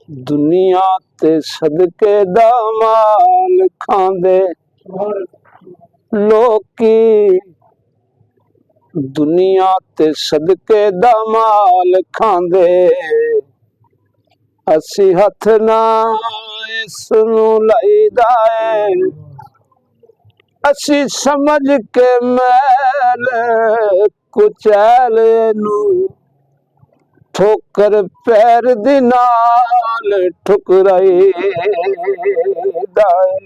दुनिया ते सदके दा माल खांदे लोकी, दुनिया ते सदके दा माल खांदे, असी हथ ना इस नूं लाईदा है, असी समझ के मैल कुचैल नूं ठोकर पैर दी नाल ठुकराईदा है।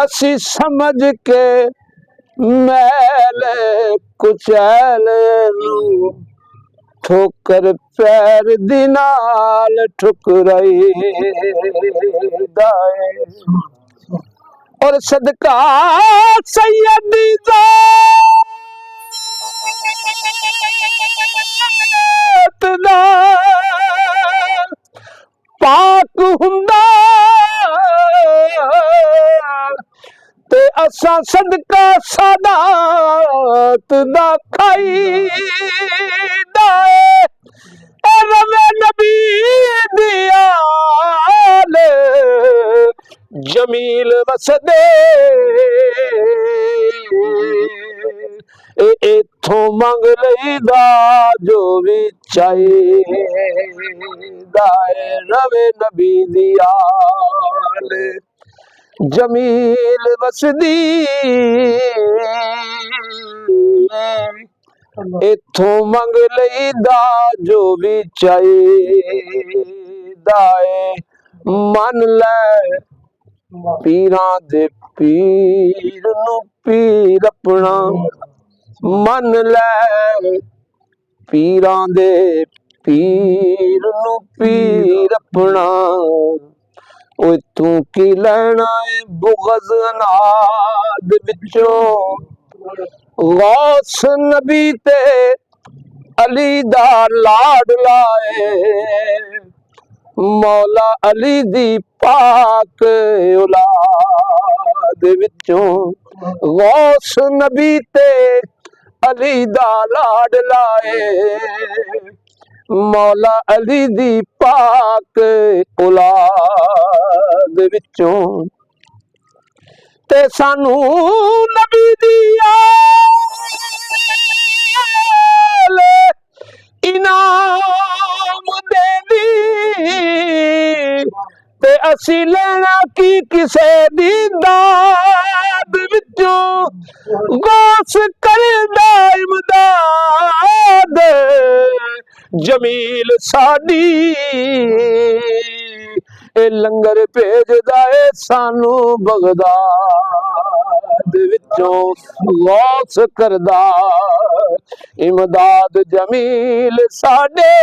असी समझ के मैल कुचैल नूं ठोकर पैर दी नाल ठुकराईदा है। और सदका सैयदी ज़ात दा पाक हुंदा ते असां सदका सादात दा खाईदा है। रवे नबी दी आल जमील वसदे, इथों मंग लईदा जो भी चाहिदा है। रवे नबी दी आल जमील वसदी, इथों मंग लईदा जो भी चाहिदा है। मन ले पीरां दे पीर नूं पीर अपना, मन ले पीरां दे पीर नूं पीर अपना, ओए तू की लैना है बुग़ज़ अनाद विचों। गौस नबी ते अली दा लाडला है, मौला अली दी पाक औलाद विचों। गौस नबी ते अली दा लाडला है, मौला अली दी पाक औलाद विचों। ते सानू नबी दी आल इनाम देंदी, ते असी लेना की किसे दी दाद विचों। गौस करदा इमदाद जमील साडी, ए लंगर भेजदा है सानू बगदाद विचों। गौस करदा इमदाद जमील साडे,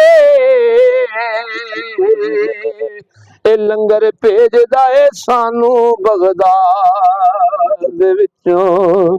ए लंगर भेजदा है सानू बगदाद विचों।